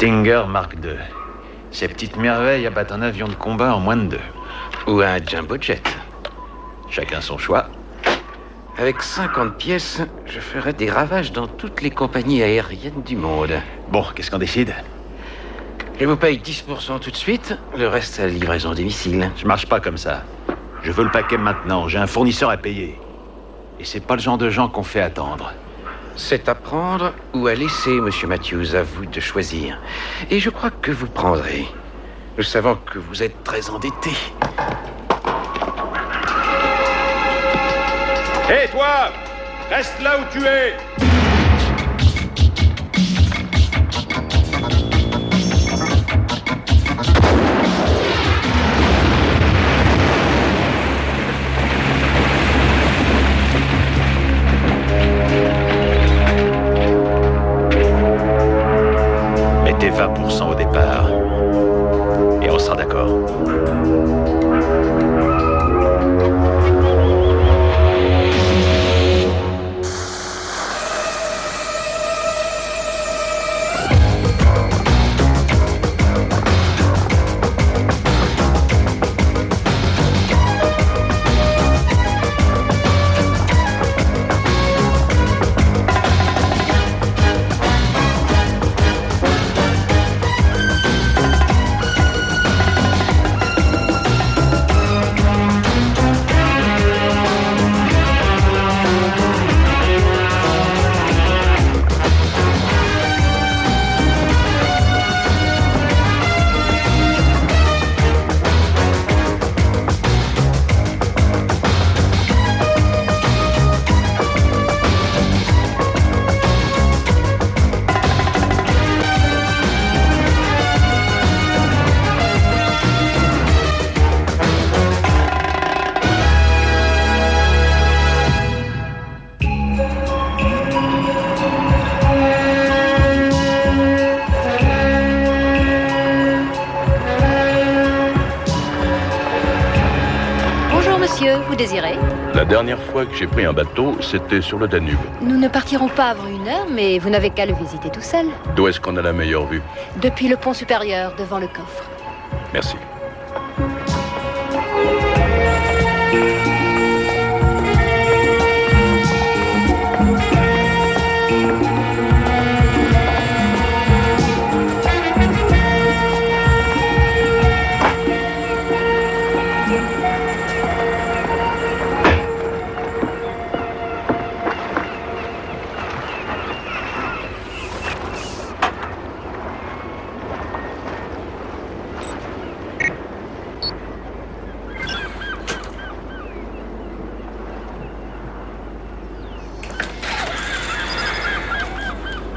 Stinger Mark II. Ces petites merveilles abattent un avion de combat en moins de 2. Ou un jumbo jet. Chacun son choix. Avec 50 pièces, je ferais des ravages dans toutes les compagnies aériennes du monde. Bon, qu'est-ce qu'on décide? Je vous paye 10% tout de suite, le reste à la livraison des missiles. Je marche pas comme ça. Je veux le paquet maintenant, j'ai un fournisseur à payer. Et c'est pas le genre de gens qu'on fait attendre. C'est à prendre ou à laisser, Monsieur Matthews, à vous de choisir. Et je crois que vous prendrez. Nous savons que vous êtes très endetté. Hé, toi! Reste là où tu es! Mettez 20% au départ. Et on sera d'accord. Vous désirez? La dernière fois que j'ai pris un bateau, c'était sur le Danube. Nous ne partirons pas avant 1 heure, mais vous n'avez qu'à le visiter tout seul. D'où est-ce qu'on a la meilleure vue? Depuis le pont supérieur, devant le coffre. Merci.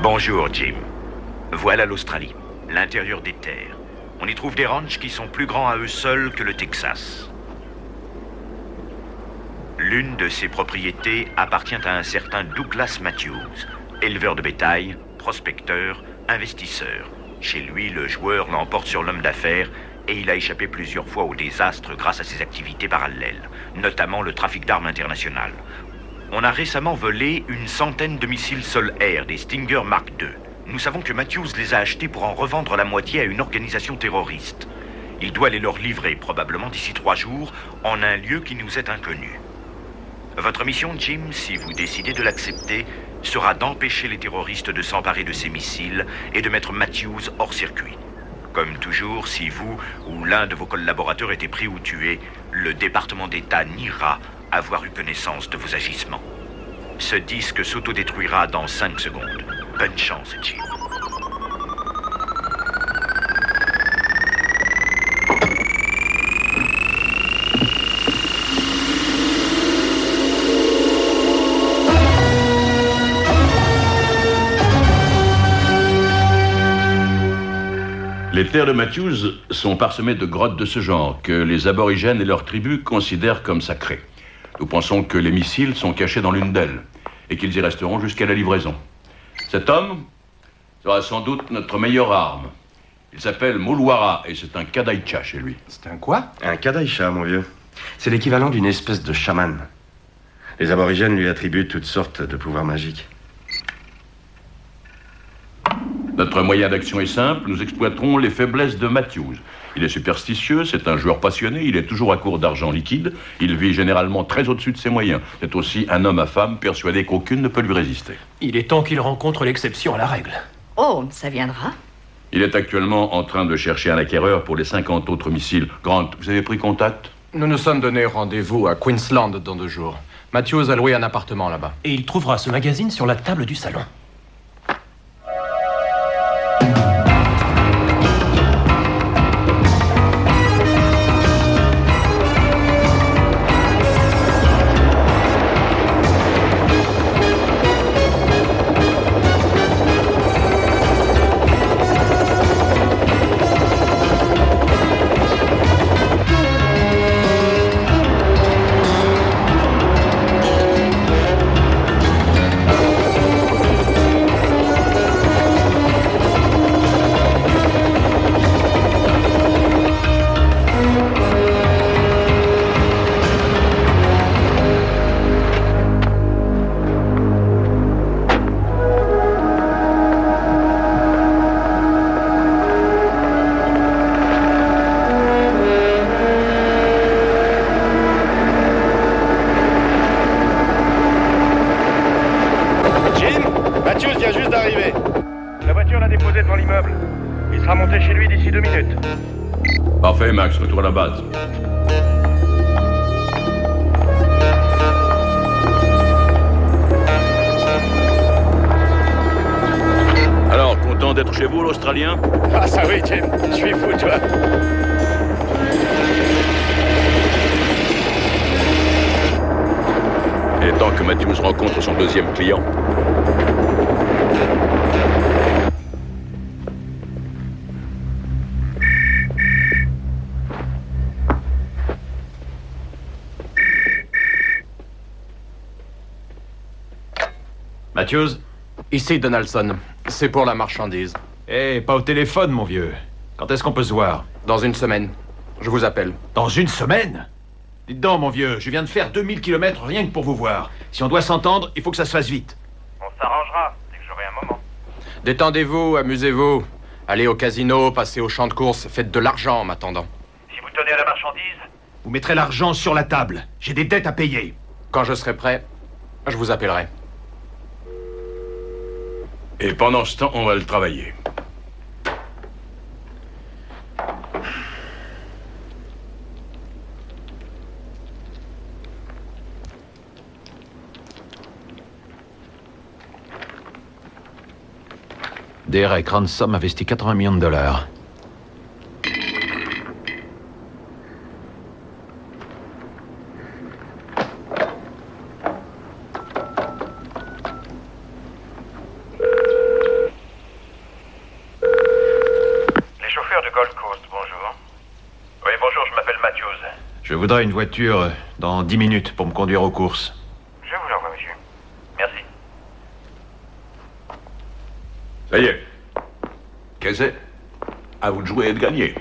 Bonjour, Jim. Voilà l'Australie, l'intérieur des terres. On y trouve des ranchs qui sont plus grands à eux seuls que le Texas. L'une de ces propriétés appartient à un certain Douglas Matthews, éleveur de bétail, prospecteur, investisseur. Chez lui, le joueur l'emporte sur l'homme d'affaires et il a échappé plusieurs fois au désastre grâce à ses activités parallèles, notamment le trafic d'armes international. On a récemment volé une centaine de missiles sol-air, des Stinger Mark II. Nous savons que Matthews les a achetés pour en revendre la moitié à une organisation terroriste. Il doit les leur livrer, probablement d'ici 3 jours, en un lieu qui nous est inconnu. Votre mission, Jim, si vous décidez de l'accepter, sera d'empêcher les terroristes de s'emparer de ces missiles et de mettre Matthews hors circuit. Comme toujours, si vous ou l'un de vos collaborateurs était pris ou tué, le département d'État niera avoir eu connaissance de vos agissements. Ce disque s'autodétruira dans 5 secondes. Bonne chance, Jim. Les terres de Matthews sont parsemées de grottes de ce genre que les aborigènes et leurs tribus considèrent comme sacrées. Nous pensons que les missiles sont cachés dans l'une d'elles et qu'ils y resteront jusqu'à la livraison. Cet homme sera sans doute notre meilleure arme. Il s'appelle Moulwara et c'est un Kadaïcha chez lui. C'est un quoi? Un Kadaïcha, mon vieux. C'est l'équivalent d'une espèce de chaman. Les aborigènes lui attribuent toutes sortes de pouvoirs magiques. Notre moyen d'action est simple, nous exploiterons les faiblesses de Matthews. Il est superstitieux, c'est un joueur passionné, il est toujours à court d'argent liquide, il vit généralement très au-dessus de ses moyens. C'est aussi un homme à femme persuadé qu'aucune ne peut lui résister. Il est temps qu'il rencontre l'exception à la règle. Oh, ça viendra. Il est actuellement en train de chercher un acquéreur pour les 50 autres missiles. Grant, vous avez pris contact? Nous nous sommes donné rendez-vous à Queensland dans 2 jours. Matthews a loué un appartement là-bas. Et il trouvera ce magazine sur la table du salon. Matthews vient juste d'arriver. La voiture l'a déposé devant l'immeuble. Il sera monté chez lui d'ici 2 minutes. Parfait, Max, retour à la base. Alors, content d'être chez vous, l'Australien? Ah ça oui, Jim. Je suis fou, toi. Il est temps que Matthews rencontre son 2e client. Matthews? Ici, Donaldson. C'est pour la marchandise. Eh, pas au téléphone, mon vieux. Quand est-ce qu'on peut se voir? Dans 1 semaine. Je vous appelle. Dans 1 semaine? Dites donc, mon vieux, je viens de faire 2000 km rien que pour vous voir. Si on doit s'entendre, il faut que ça se fasse vite. On s'arrangera, dès que j'aurai un moment. Détendez-vous, amusez-vous. Allez au casino, passez au champ de course, faites de l'argent en m'attendant. Si vous tenez à la marchandise, Vous mettrez l'argent sur la table. J'ai des dettes à payer. Quand je serai prêt, je vous appellerai. Et pendant ce temps, on va le travailler. Derek Ransom investit 80 millions de dollars. les chauffeurs de Gold Coast, bonjour. Oui, bonjour, je m'appelle Matthews. Je voudrais une voiture dans 10 minutes pour me conduire aux courses. Je vous l'envoie, monsieur. Merci. Ça y est. Qu'est-ce que c'est? À vous de jouer et de gagner.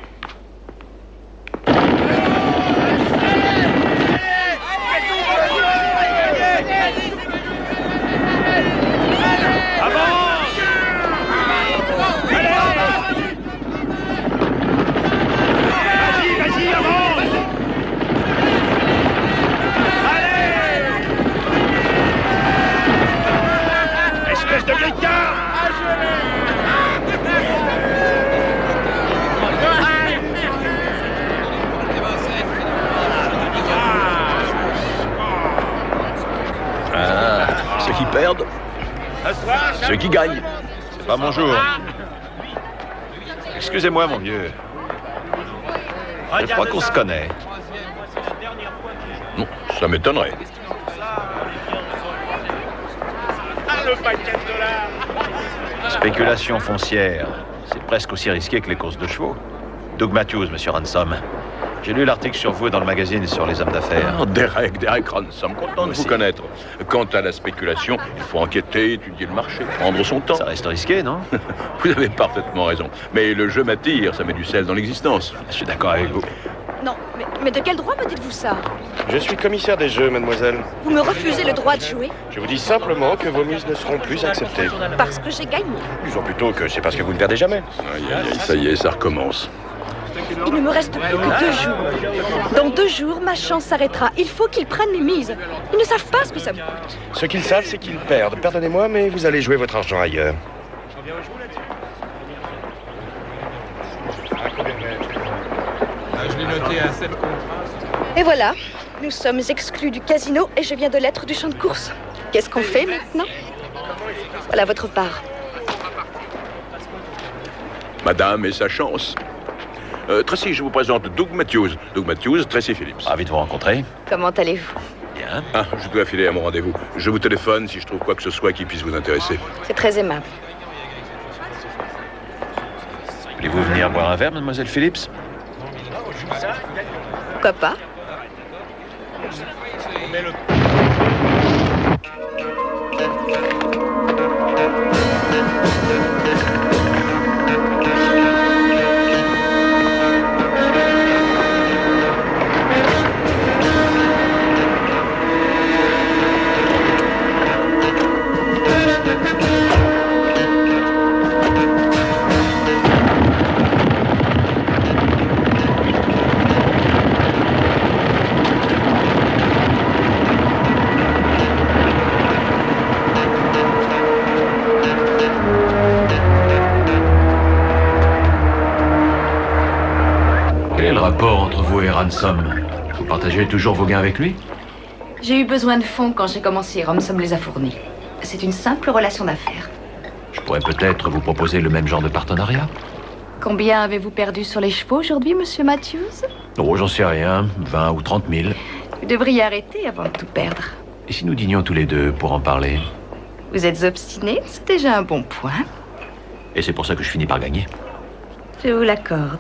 Vas-y, avance! Allez! Espèce de vieille carte! Ceux qui perdent, ceux qui gagnent. C'est pas mon jour. Excusez-moi, mon vieux. Je crois qu'on se connaît. Non, ça m'étonnerait. Le paquet de dollars! Spéculation foncière. C'est presque aussi risqué que les courses de chevaux. Doug Matthews, monsieur Ransom. J'ai lu l'article sur vous dans le magazine sur les hommes d'affaires. Ah, Derek Ransom, content de vous connaître. Quant à la spéculation, il faut enquêter, étudier le marché, prendre son temps. Ça reste risqué, non? Vous avez parfaitement raison. Mais le jeu m'attire, ça met du sel dans l'existence. Je suis d'accord avec vous. Non, mais de quel droit me dites-vous ça? Je suis commissaire des jeux, mademoiselle. Vous me refusez le droit de jouer? Je vous dis simplement que vos mises ne seront plus acceptées. Parce que j'ai gagné. Disons plutôt que c'est parce que vous ne perdez jamais. Aïe, aïe, aïe, ça y est, ça recommence. Il ne me reste plus que 2 jours. Dans 2 jours, ma chance s'arrêtera. Il faut qu'ils prennent mes mises. Ils ne savent pas ce que ça me coûte. Ce qu'ils savent, c'est qu'ils perdent. Pardonnez-moi, mais vous allez jouer votre argent ailleurs. Je l'ai noté à 7 contrats. Et voilà, nous sommes exclus du casino et je viens de l'être du champ de course. Qu'est-ce qu'on fait maintenant? Voilà votre part. Madame et sa chance. Tracy, je vous présente Doug Matthews. Doug Matthews, Tracy Phillips. Ravi de vous rencontrer. Comment allez-vous? Bien. Ah, je dois filer à mon rendez-vous. Je vous téléphone si je trouve quoi que ce soit qui puisse vous intéresser. C'est très aimable. Voulez-vous venir boire un verre, mademoiselle Phillips? Pourquoi pas? Quel est le rapport entre vous et Ransom? Vous partagez toujours vos gains avec lui? J'ai eu besoin de fonds quand j'ai commencé. Ransom les a fournis. C'est une simple relation d'affaires. Je pourrais peut-être vous proposer le même genre de partenariat. Combien avez-vous perdu sur les chevaux aujourd'hui, monsieur Matthews? Oh, j'en sais rien. 20 ou 30 000. Vous devriez arrêter avant de tout perdre. Et si nous dînions tous les deux pour en parler? Vous êtes obstiné, c'est déjà un bon point. Et c'est pour ça que je finis par gagner. Je vous l'accorde.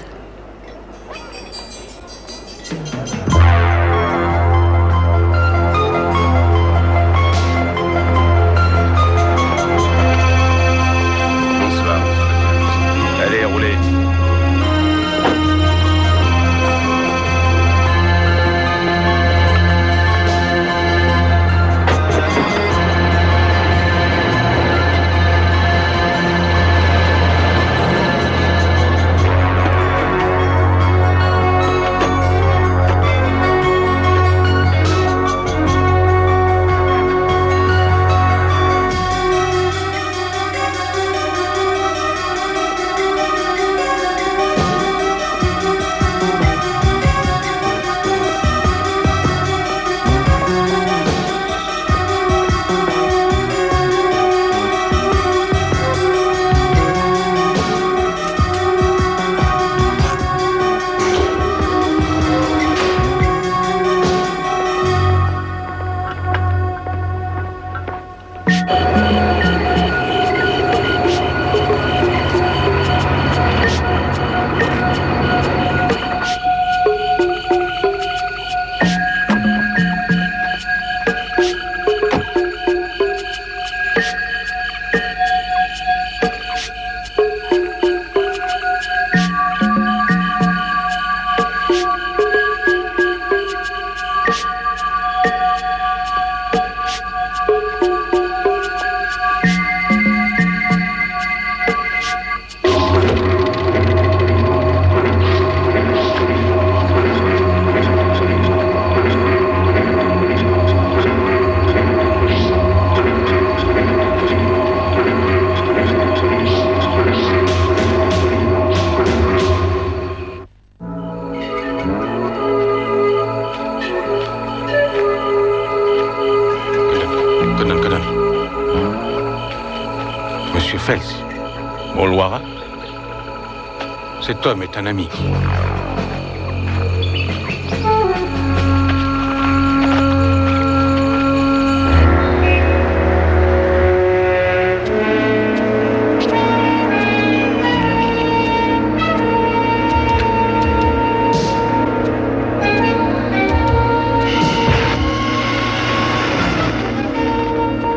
Bonsoir. Allez, roulez. Monsieur Fels, Molwara, cet homme est un ami.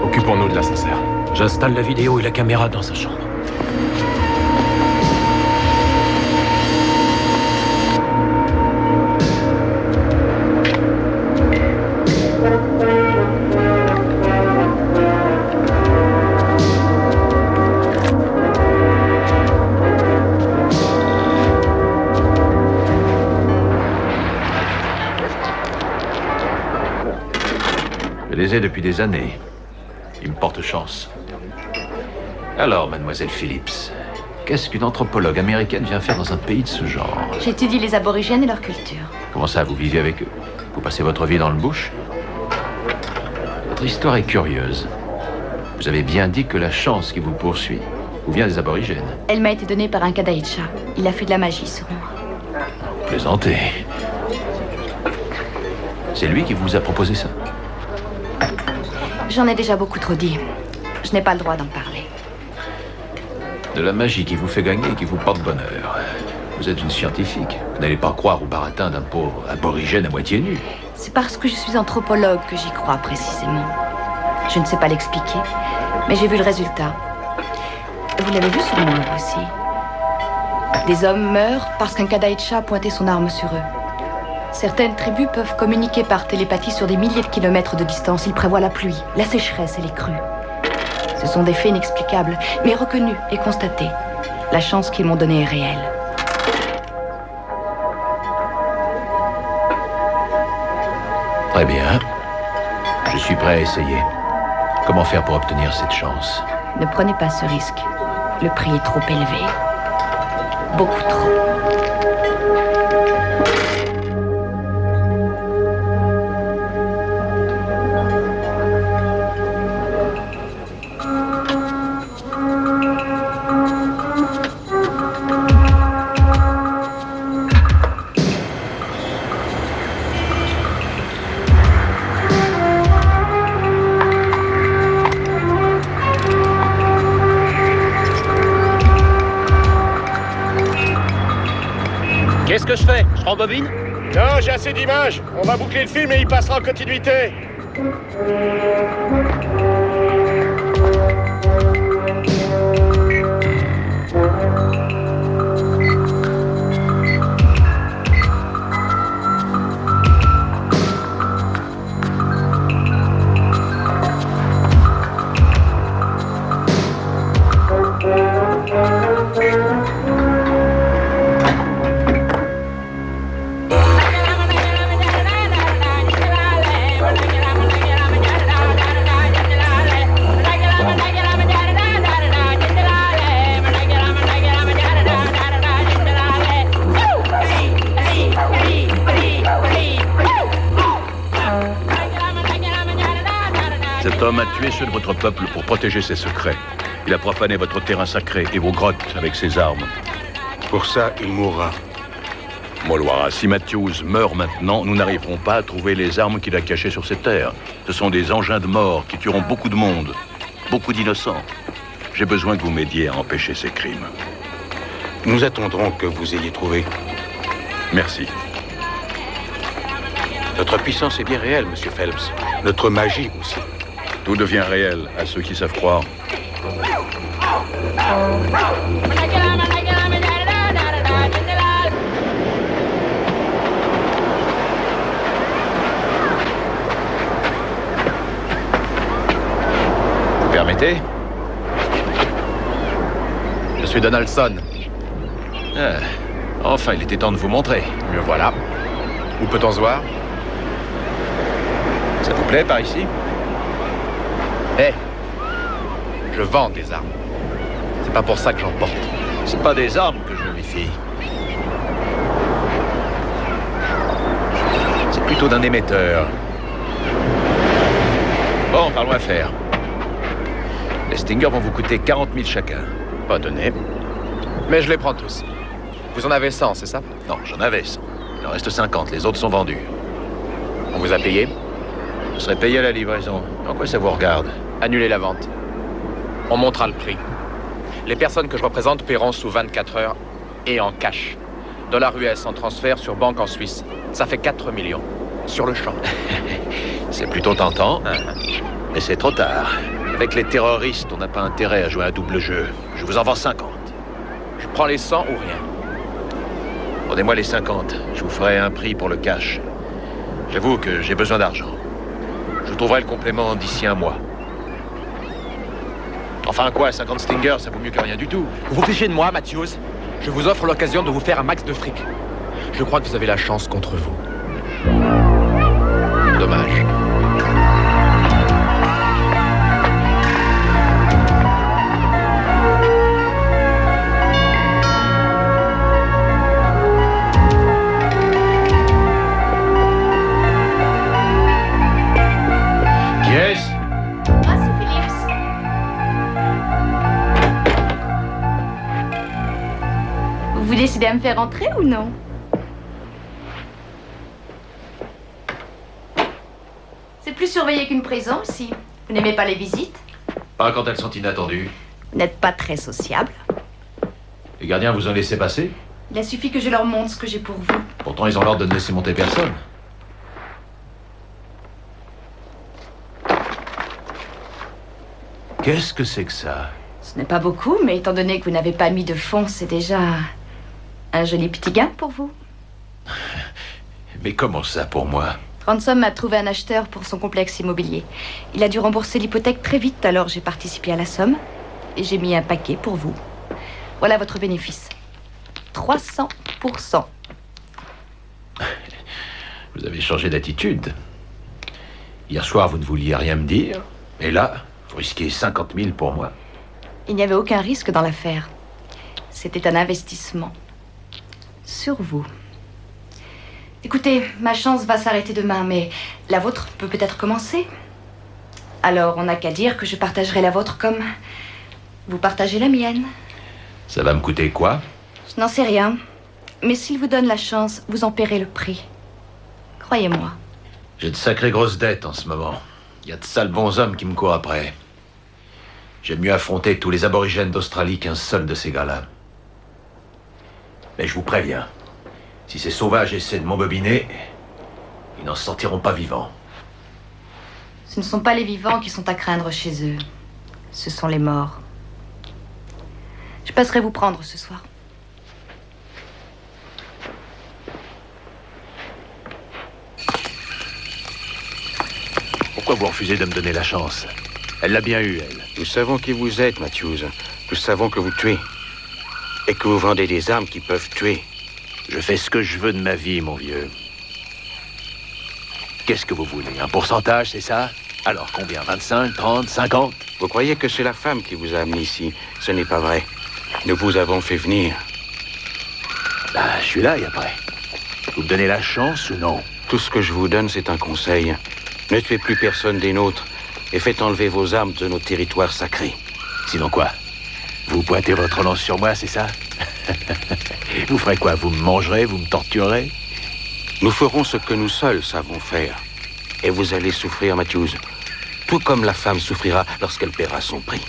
Occupons-nous de l'ascenseur. J'installe la vidéo et la caméra dans sa chambre. Je les ai depuis des années. Ils me portent chance. Alors, mademoiselle Phillips, qu'est-ce qu'une anthropologue américaine vient faire dans un pays de ce genre? J'étudie les aborigènes et leur culture. Comment ça, vous vivez avec eux? Vous passez votre vie dans le bush? Votre histoire est curieuse. Vous avez bien dit que la chance qui vous poursuit vous vient des aborigènes. Elle m'a été donnée par un Kadaïcha. Il a fait de la magie sur moi. Vous plaisantez. C'est lui qui vous a proposé ça? J'en ai déjà beaucoup trop dit. Je n'ai pas le droit d'en parler. De la magie qui vous fait gagner et qui vous porte bonheur. Vous êtes une scientifique. Vous n'allez pas croire au baratin d'un pauvre aborigène à moitié nu. C'est parce que je suis anthropologue que j'y crois précisément. Je ne sais pas l'expliquer, mais j'ai vu le résultat. Vous l'avez vu sur moi aussi. Des hommes meurent parce qu'un Kadaïcha a pointé son arme sur eux. Certaines tribus peuvent communiquer par télépathie sur des milliers de kilomètres de distance. Ils prévoient la pluie, la sécheresse et les crues. Ce sont des faits inexplicables, mais reconnus et constatés. La chance qu'ils m'ont donnée est réelle. Très bien. Je suis prêt à essayer. Comment faire pour obtenir cette chance? Ne prenez pas ce risque. Le prix est trop élevé. Beaucoup trop. Qu'est-ce que je fais? Je rembobine? Non, j'ai assez d'images. On va boucler le film et il passera en continuité. Cet homme a tué ceux de votre peuple pour protéger ses secrets. Il a profané votre terrain sacré et vos grottes avec ses armes. Pour ça, il mourra. Moloara, si Matthews meurt maintenant, nous n'arriverons pas à trouver les armes qu'il a cachées sur ces terres. Ce sont des engins de mort qui tueront beaucoup de monde, beaucoup d'innocents. J'ai besoin que vous m'aidiez à empêcher ces crimes. Nous attendrons que vous ayez trouvé. Merci. Notre puissance est bien réelle, Monsieur Phelps. Notre magie aussi. Tout devient réel à ceux qui savent croire. Vous permettez? Je suis Donaldson. Ah, enfin, il était temps de vous montrer. Me voilà. Où peut-on se voir? Ça vous plaît par ici? Hé, je vends des armes. C'est pas pour ça que j'en porte. C'est pas des armes que je méfie. C'est plutôt d'un émetteur. Bon, parlons affaires. Les Stingers vont vous coûter 40 000 chacun. Pas donné. Mais je les prends tous. Vous en avez 100, c'est ça? Non, j'en avais 100. Il en reste 50, les autres sont vendus. On vous a payé? Je serai payé à la livraison. En quoi ça vous regarde? Annulez la vente. On montera le prix. Les personnes que je représente paieront sous 24 heures et en cash. Dollar US en transfert sur banque en Suisse. Ça fait 4 millions. Sur le champ. C'est plutôt tentant, mais c'est trop tard. Avec les terroristes, on n'a pas intérêt à jouer un double jeu. Je vous en vends 50. Je prends les 100 ou rien. Donnez-moi les 50. Je vous ferai un prix pour le cash. J'avoue que j'ai besoin d'argent. Je vous trouverai le complément d'ici un mois. Enfin quoi, 50 Stingers, ça vaut mieux que rien du tout. Vous vous fichez de moi, Matthews? Je vous offre l'occasion de vous faire un max de fric. Je crois que vous avez la chance contre vous. Dommage. décidé à me faire entrer ou non? C'est plus surveillé qu'une prison ici. Vous n'aimez pas les visites? Pas quand elles sont inattendues. Vous n'êtes pas très sociable. Les gardiens vous ont laissé passer? Il a suffi que je leur montre ce que j'ai pour vous. Pourtant, ils ont l'ordre de ne laisser monter personne. Qu'est-ce que c'est que ça? Ce n'est pas beaucoup, mais étant donné que vous n'avez pas mis de fonds, c'est déjà un joli petit gain pour vous. Mais comment ça pour moi? Ransom a trouvé un acheteur pour son complexe immobilier. Il a dû rembourser l'hypothèque très vite, alors j'ai participé à la somme et j'ai mis un paquet pour vous. Voilà votre bénéfice. 300%. Vous avez changé d'attitude. Hier soir, vous ne vouliez rien me dire. Et là, vous risquez 50 000 pour moi. Il n'y avait aucun risque dans l'affaire. C'était un investissement. Sur vous. Écoutez, ma chance va s'arrêter demain, mais la vôtre peut peut-être commencer. Alors, on n'a qu'à dire que je partagerai la vôtre comme vous partagez la mienne. Ça va me coûter quoi? Je n'en sais rien. Mais s'il vous donne la chance, vous en paierez le prix. Croyez-moi. J'ai de sacrées grosses dettes en ce moment. Il y a de sales bons hommes qui me courent après. J'aime mieux affronter tous les aborigènes d'Australie qu'un seul de ces gars-là. Mais je vous préviens, si ces sauvages essaient de m'embobiner, ils n'en sortiront pas vivants. Ce ne sont pas les vivants qui sont à craindre chez eux. Ce sont les morts. Je passerai vous prendre ce soir. Pourquoi vous refusez de me donner la chance? Elle l'a bien eue, elle. Nous savons qui vous êtes, Matthews. Nous savons que vous tuez. Et que vous vendez des armes qui peuvent tuer. Je fais ce que je veux de ma vie, mon vieux. Qu'est-ce que vous voulez? Un pourcentage, c'est ça? Alors combien? 25, 30, 50? Vous croyez que c'est la femme qui vous a amené ici? Ce n'est pas vrai. Nous vous avons fait venir. Bah, je suis là, et après. Vous me donnez la chance ou non? Tout ce que je vous donne, c'est un conseil. Ne tuez plus personne des nôtres et faites enlever vos armes de nos territoires sacrés. Sinon quoi? Vous pointez votre lance sur moi, c'est ça? Vous ferez quoi? Vous me mangerez? Vous me torturerez? Nous ferons ce que nous seuls savons faire. Et vous allez souffrir, Matthews. Tout comme la femme souffrira lorsqu'elle paiera son prix.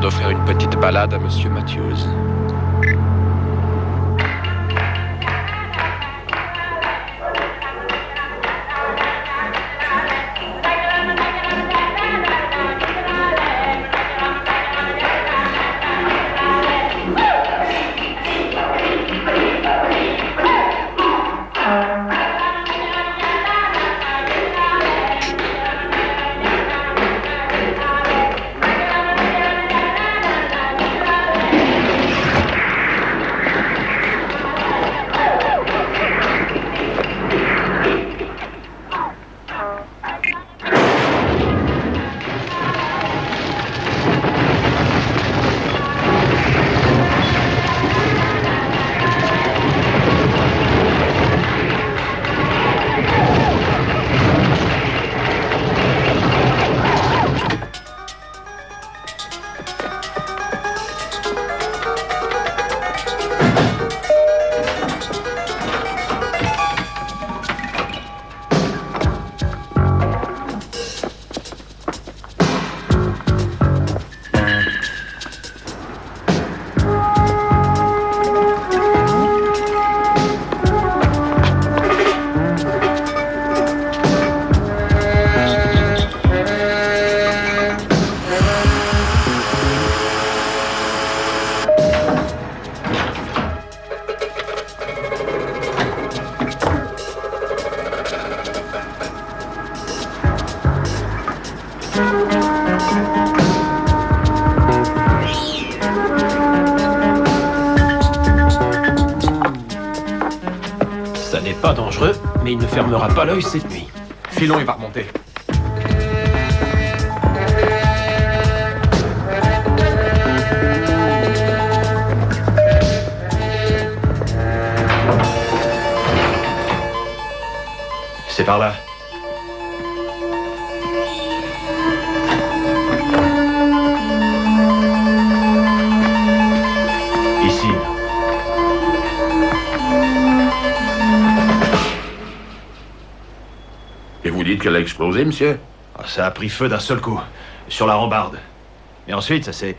D'offrir une petite balade à Monsieur Matthews. dangereux, mais il ne fermera pas l'œil cette nuit. Filon, il va remonter. C'est par là. Ici. Et vous dites qu'elle a explosé, monsieur? Ça a pris feu d'un seul coup, sur la rambarde. Et ensuite, ça s'est...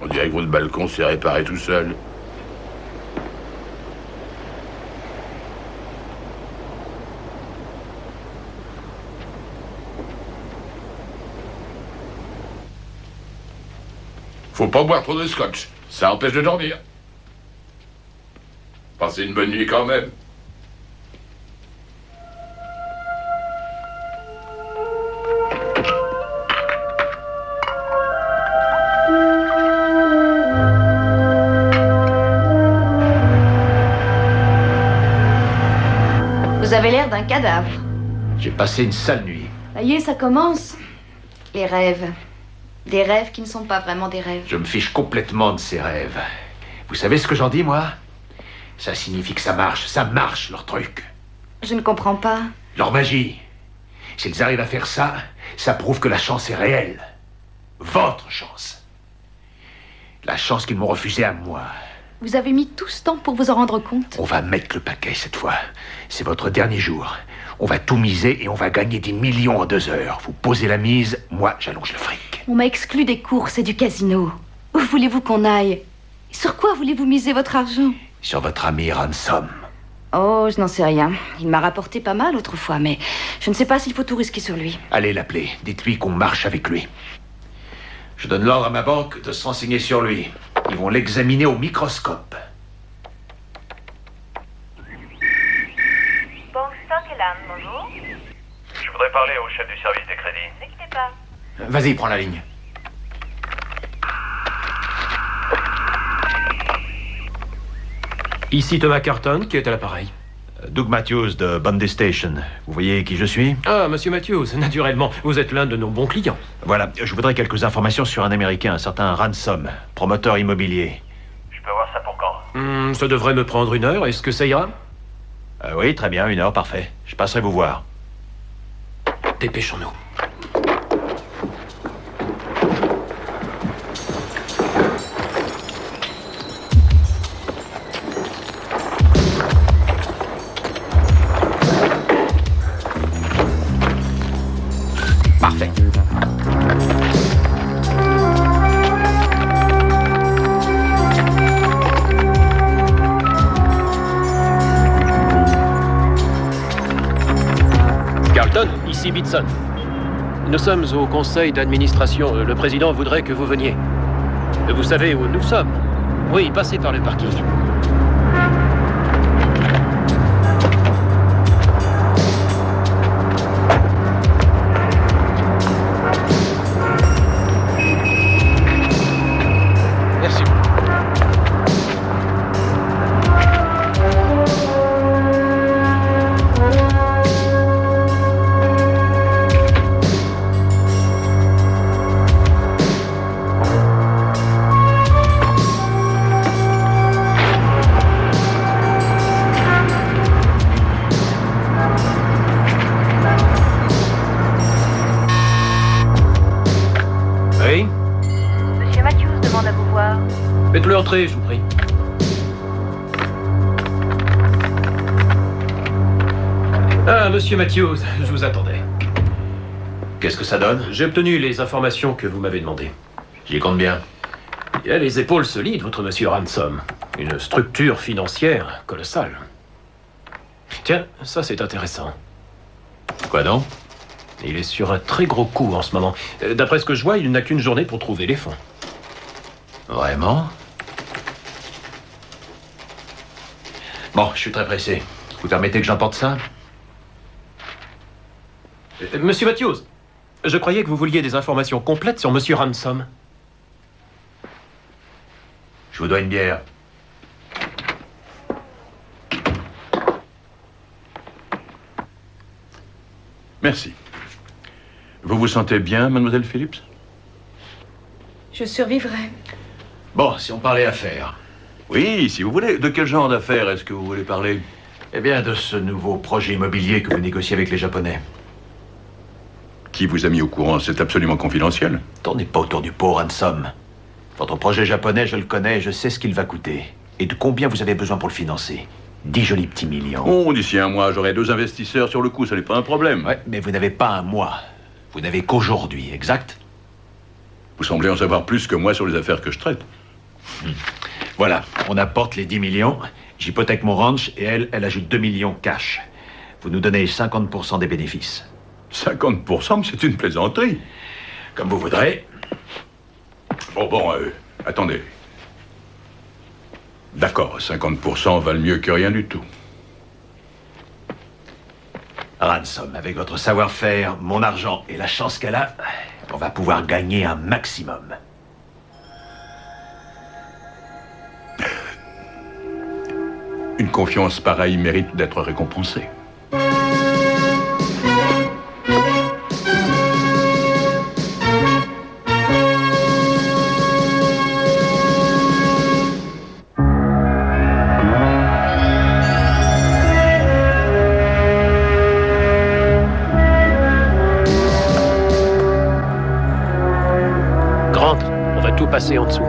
On dirait que votre balcon s'est réparé tout seul. Faut pas boire trop de scotch, ça empêche de dormir. Passez une bonne nuit quand même. Vous avez l'air d'un cadavre. J'ai passé une sale nuit. Ça y est, ça commence. Les rêves. Des rêves qui ne sont pas vraiment des rêves. Je me fiche complètement de ces rêves. Vous savez ce que j'en dis, moi? Ça signifie que ça marche leur truc. Je ne comprends pas. Leur magie. S'ils arrivent à faire ça, ça prouve que la chance est réelle. Votre chance. La chance qu'ils m'ont refusée à moi. Vous avez mis tout ce temps pour vous en rendre compte. On va mettre le paquet cette fois. C'est votre dernier jour. On va tout miser et on va gagner des millions en 2 heures. Vous posez la mise, moi j'allonge le fric. On m'a exclu des courses et du casino. Où voulez-vous qu'on aille? Sur quoi voulez-vous miser votre argent? Sur votre ami Ransom. Oh, je n'en sais rien. Il m'a rapporté pas mal autrefois, mais je ne sais pas s'il faut tout risquer sur lui. Allez l'appeler. Dites-lui qu'on marche avec lui. Je donne l'ordre à ma banque de se renseigner sur lui. Ils vont l'examiner au microscope. Banque Stock-Elan, bonjour. Je voudrais parler au chef du service des crédits. Ne quittez pas. Vas-y, prends la ligne. Ici Thomas Carton, qui est à l'appareil. Doug Matthews de Bundy Station. Vous voyez qui je suis? Ah, monsieur Matthews, naturellement, vous êtes l'un de nos bons clients. Voilà, je voudrais quelques informations sur un Américain, un certain Ransom, promoteur immobilier. Je peux avoir ça pour quand? Ça devrait me prendre 1 heure, est-ce que ça ira? Oui, très bien, 1 heure, parfait. Je passerai vous voir. Dépêchons-nous. Parfait. Carlton, ici Bitson. Nous sommes au conseil d'administration. Le président voudrait que vous veniez. Vous savez où nous sommes? Oui, passez par le parking. Merci. Oui? Monsieur Matthews demande à vous voir. Faites-le entrer, je vous prie. Ah, monsieur Matthews, je vous attendais. Qu'est-ce que ça donne? J'ai obtenu les informations que vous m'avez demandées. J'y compte bien. Il a les épaules solides, votre monsieur Ransom. Une structure financière colossale. Tiens, ça c'est intéressant. Quoi donc? Il est sur un très gros coup en ce moment. D'après ce que je vois, il n'a qu'une journée pour trouver les fonds. Vraiment? Bon, je suis très pressé. Vous permettez que j'emporte ça? Monsieur Matthews, Je croyais que vous vouliez des informations complètes sur Monsieur Ransom. Je vous dois une bière. Merci. Vous vous sentez bien, mademoiselle Phillips? Je survivrai. Bon, si on parlait affaires. Oui, si vous voulez. De quel genre d'affaires est-ce que vous voulez parler? Eh bien, de ce nouveau projet immobilier que vous négociez avec les Japonais. Qui vous a mis au courant? C'est absolument confidentiel. Tournez pas autour du pot, Ransom. Votre projet japonais, je le connais, je sais ce qu'il va coûter. Et de combien vous avez besoin pour le financer? 10 jolis petits millions. Oh, d'ici un mois, j'aurai 2 investisseurs sur le coup, ça n'est pas un problème. Ouais, mais vous n'avez pas un mois. Vous n'avez qu'aujourd'hui, exact? Vous semblez en savoir plus que moi sur les affaires que je traite. Voilà, on apporte les 10 millions, j'hypothèque mon ranch et elle ajoute 2 millions cash. Vous nous donnez 50% des bénéfices. 50%, mais c'est une plaisanterie. Comme vous voudrez. Bon, attendez. D'accord, 50% valent mieux que rien du tout. Ransom, avec votre savoir-faire, mon argent et la chance qu'elle a, on va pouvoir gagner un maximum. Une confiance pareille mérite d'être récompensée. Grant, on va tout passer en dessous.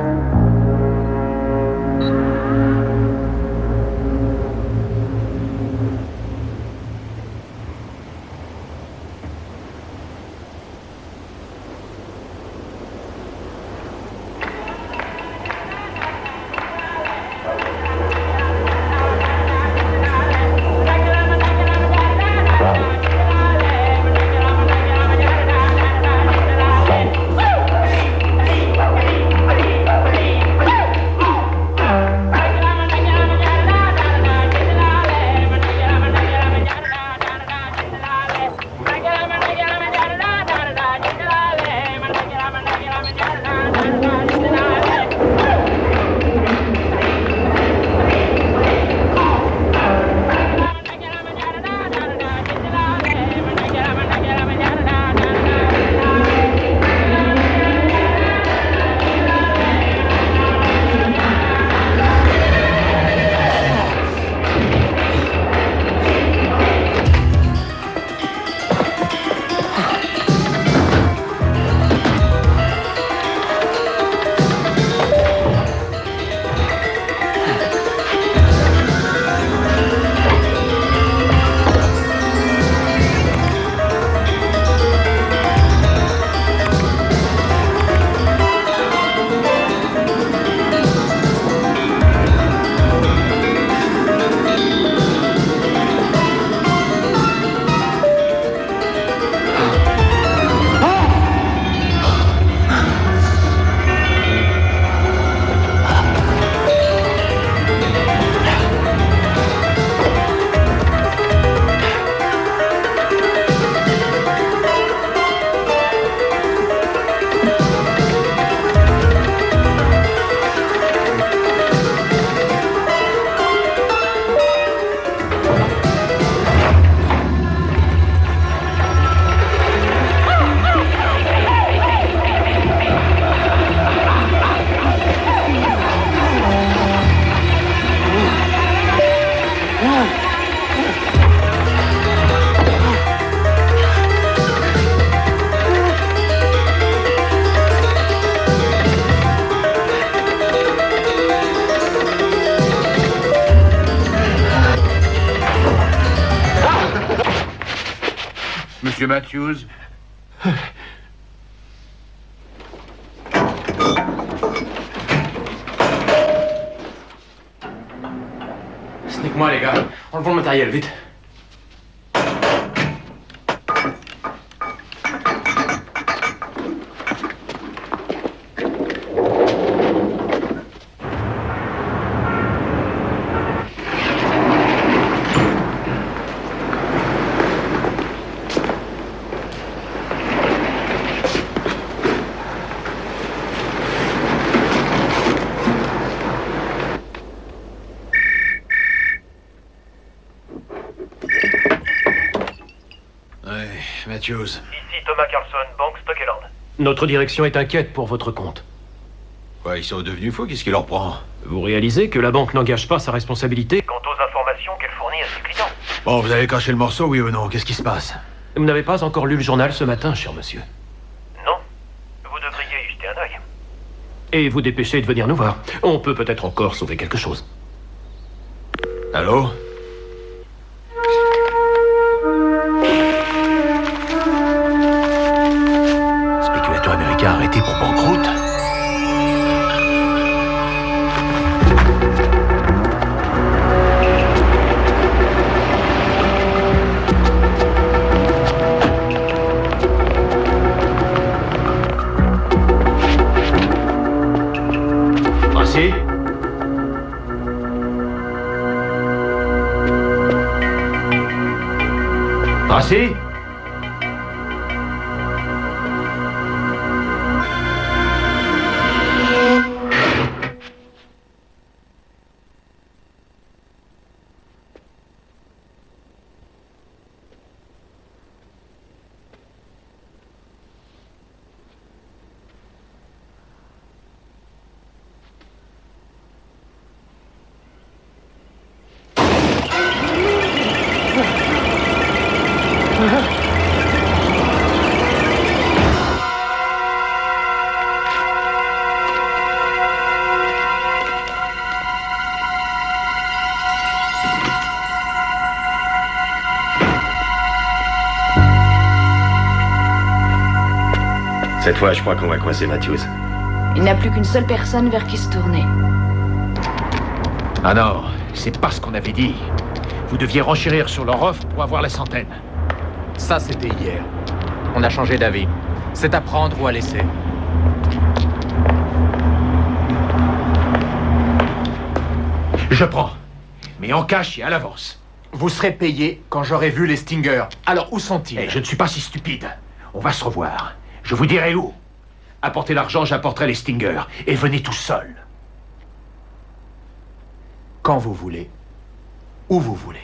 Monsieur Matthews. Sneak-moi, les gars. Enlevons le matériel, vite. Matthews? Ici Thomas Carlson, Banque Stockeland. Notre direction est inquiète pour votre compte. Ouais, ils sont devenus fous, qu'est-ce qui leur prend? Vous réalisez que la banque n'engage pas sa responsabilité? Quant aux informations qu'elle fournit à ses clients. Bon, vous avez caché le morceau, oui ou non? Qu'est-ce qui se passe? Vous n'avez pas encore lu le journal ce matin, cher monsieur. Non. Vous devriez y jeter un œil. Et vous dépêchez de venir nous voir. On peut peut-être encore sauver quelque chose. Allô? Spéculateur américain arrêté pour banqueroute? Tracy? Tracy? Cette fois, je crois qu'on va coincer Matthews. Il n'a plus qu'une seule personne vers qui se tourner. Ah non, c'est pas ce qu'on avait dit. Vous deviez renchérir sur leur offre pour avoir la centaine. Ça, c'était hier. On a changé d'avis. C'est à prendre ou à laisser. Je prends. Mais en cash et à l'avance. Vous serez payé quand j'aurai vu les Stingers. Alors, où sont-ils? Eh, je ne suis pas si stupide. On va se revoir. Je vous dirai où. Apportez l'argent, j'apporterai les Stingers. Et venez tout seul. Quand vous voulez. Où vous voulez.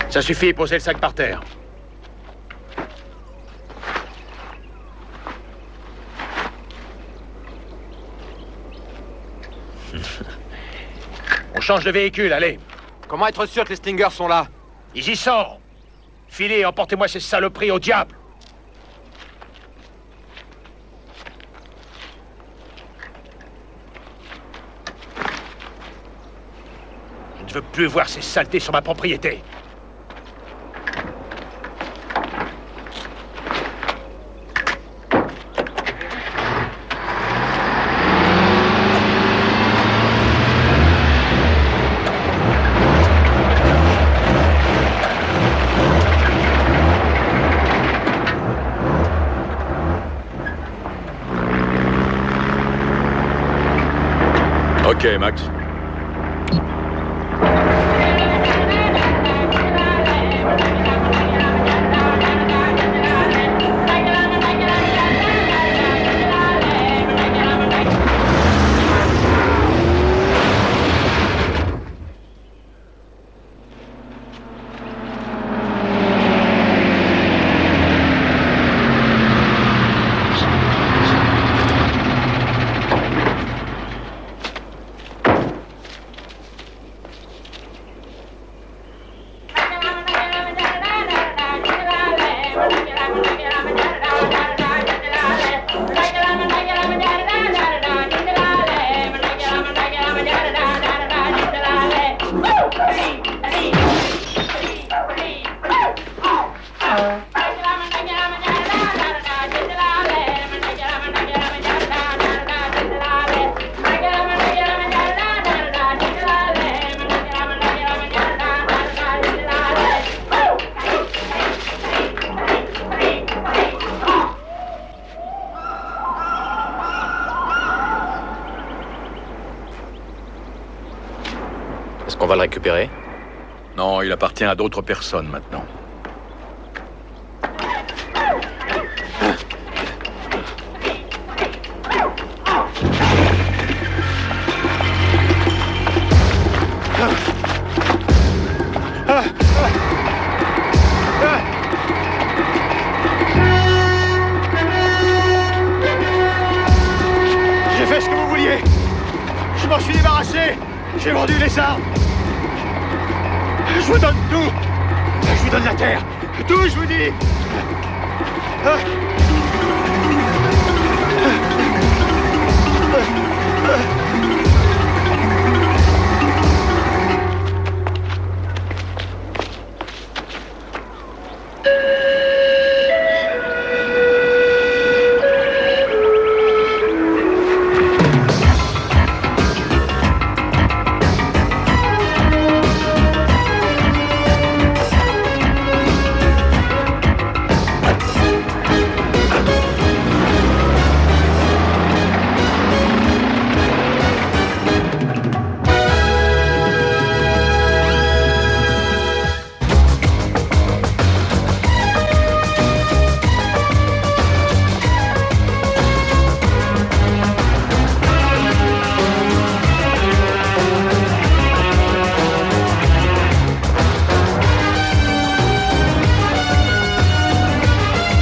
Ça suffit, posez le sac par terre. On change de véhicule, allez. Comment être sûr que les Stingers sont là? Ils y sont. Filez, emportez-moi ces saloperies au diable. plus voir ces saletés sur ma propriété. Ok, Max. Est-ce qu'on va le récupérer? Non, il appartient à d'autres personnes maintenant. J'ai fait ce que vous vouliez. Je m'en suis débarrassé. J'ai vendu les armes. Je vous donne tout. Je vous donne la terre. Tout, je vous dis.